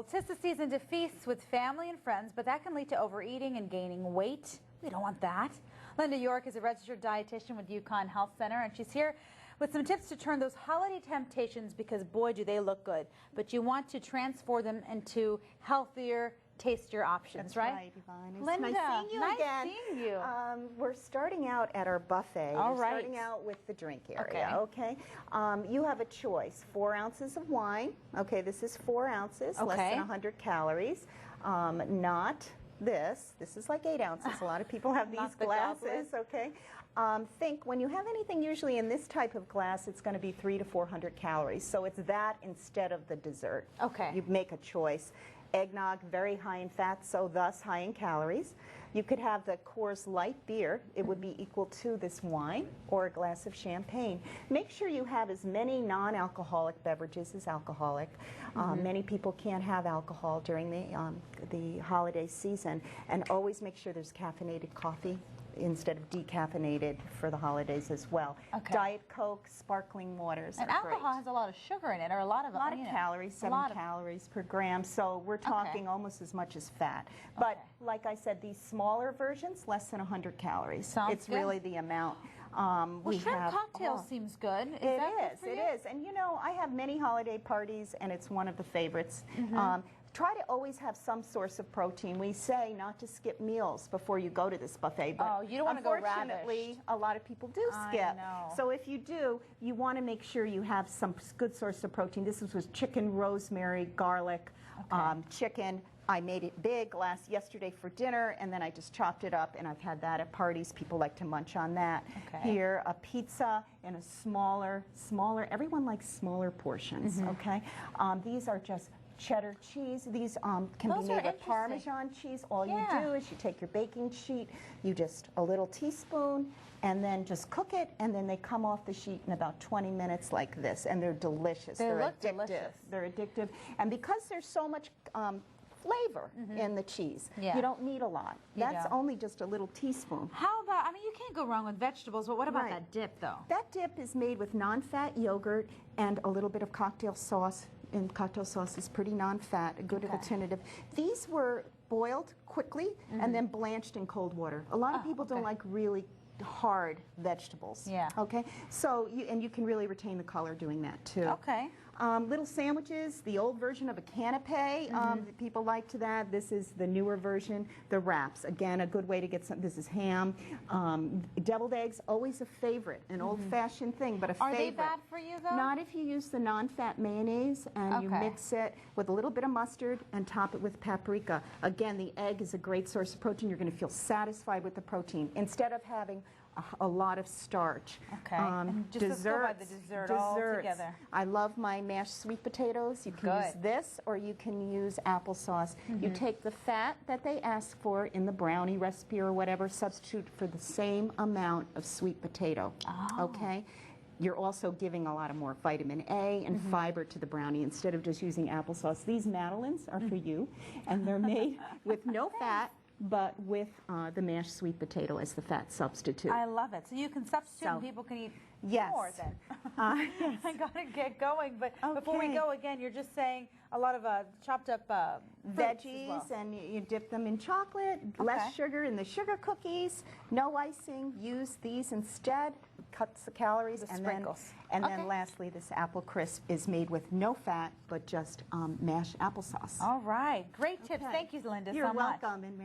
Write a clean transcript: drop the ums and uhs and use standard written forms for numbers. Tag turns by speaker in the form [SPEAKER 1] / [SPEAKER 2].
[SPEAKER 1] Well, 'tis the season to feast with family and friends, but that can lead to overeating and gaining weight. We don't want that. Linda York is a registered dietitian with UConn Health Center, and she's here with some tips to turn those holiday temptations, because boy, do they look good. But you want to transform them into healthier, tastier options,
[SPEAKER 2] That's
[SPEAKER 1] right?
[SPEAKER 2] Yvonne. It's
[SPEAKER 1] Linda,
[SPEAKER 2] nice seeing you
[SPEAKER 1] nice
[SPEAKER 2] again.
[SPEAKER 1] seeing you.
[SPEAKER 2] We're starting out at our buffet.
[SPEAKER 1] All
[SPEAKER 2] We're
[SPEAKER 1] right.
[SPEAKER 2] starting out with the drink area, okay? You have a choice. 4 ounces of wine. Okay, this is 4 ounces, less than 100 calories. Not this. This is like 8 ounces. A lot of people have these glasses, okay? Think when you have anything usually in this type of glass, it's going to be 300 to 400 calories. So it's that instead of the dessert.
[SPEAKER 1] Okay.
[SPEAKER 2] You make a choice. Eggnog, very high in fat, so thus high in calories. You could have the Coors Light beer. It would be equal to this wine or a glass of champagne. Make sure you have as many non-alcoholic beverages as alcoholic. Many people can't have alcohol during the holiday season, and always make sure there's caffeinated coffee instead of decaffeinated for the holidays as well.
[SPEAKER 1] Okay.
[SPEAKER 2] Diet Coke, sparkling waters
[SPEAKER 1] And
[SPEAKER 2] are
[SPEAKER 1] alcohol
[SPEAKER 2] great.
[SPEAKER 1] has a lot of sugar in it, or a lot of
[SPEAKER 2] Calories, 7 calories per gram, so we're talking almost as much as fat. But like I said, these smaller versions, less than 100 calories.
[SPEAKER 1] Sounds
[SPEAKER 2] it's
[SPEAKER 1] good.
[SPEAKER 2] really the amount.
[SPEAKER 1] Well, shrimp cocktail seems good.
[SPEAKER 2] It is. And you know, I have many holiday parties, and it's one of the favorites. Try to always have some source of protein. We say not to skip meals before you go to this buffet, but
[SPEAKER 1] you don't want to go
[SPEAKER 2] unfortunately, a lot of people do skip.
[SPEAKER 1] I know.
[SPEAKER 2] So if you do, you want to make sure you have some good source of protein. This was chicken, rosemary, garlic, chicken. I made it big yesterday for dinner, and then I just chopped it up, and I've had that at parties. People like to munch on that. Here, a pizza in a smaller, everyone likes smaller portions, okay? These are just cheddar cheese. These can be made with Parmesan cheese. All you do is you take your baking sheet, you just a little teaspoon, and then just cook it, and then they come off the sheet in about 20 minutes like this, and they're delicious.
[SPEAKER 1] They look
[SPEAKER 2] addictive.
[SPEAKER 1] delicious.
[SPEAKER 2] They're addictive, and because there's so much flavor in the cheese, you don't need a lot. That's only just a little teaspoon.
[SPEAKER 1] How about, I mean, you can't go wrong with vegetables, but what about that dip, though?
[SPEAKER 2] That dip is made with non-fat yogurt and a little bit of cocktail sauce. And cocktail sauce is pretty non-fat, a good alternative. These were boiled quickly and then blanched in cold water. A lot of people don't like really hard vegetables. Okay. So you can really retain the color doing that too.
[SPEAKER 1] Okay.
[SPEAKER 2] Little sandwiches, the old version of a canapé. People like to that. This is the newer version, the wraps. Again, a good way to get some. This is ham. Deviled eggs, always a favorite, an old-fashioned thing, but a favorite.
[SPEAKER 1] Are they bad for you, though?
[SPEAKER 2] Not if you use the non-fat mayonnaise and you mix it with a little bit of mustard and top it with paprika. Again, the egg is a great source of protein. You're going to feel satisfied with the protein instead of having a lot of starch.
[SPEAKER 1] And just let's go by the dessert all together.
[SPEAKER 2] I love my mashed sweet potatoes. You can use this, or you can use applesauce. You take the fat that they ask for in the brownie recipe or whatever, substitute for the same amount of sweet potato. Okay? You're also giving a lot of more vitamin A and fiber to the brownie instead of just using applesauce. These madeleines are for you, and they're made with no fat, but with the mashed sweet potato as the fat substitute.
[SPEAKER 1] I love it. So you can substitute and people can eat more then. I got to get going. But before we go, again, you're just saying a lot of chopped up
[SPEAKER 2] veggies, and you dip them in chocolate, less sugar in the sugar cookies, no icing. Use these instead. Cuts the calories.
[SPEAKER 1] The sprinkles.
[SPEAKER 2] And then lastly, this apple crisp is made with no fat, but just mashed applesauce.
[SPEAKER 1] All right. Great tips. Thank you, Linda, so much.
[SPEAKER 2] You're welcome. And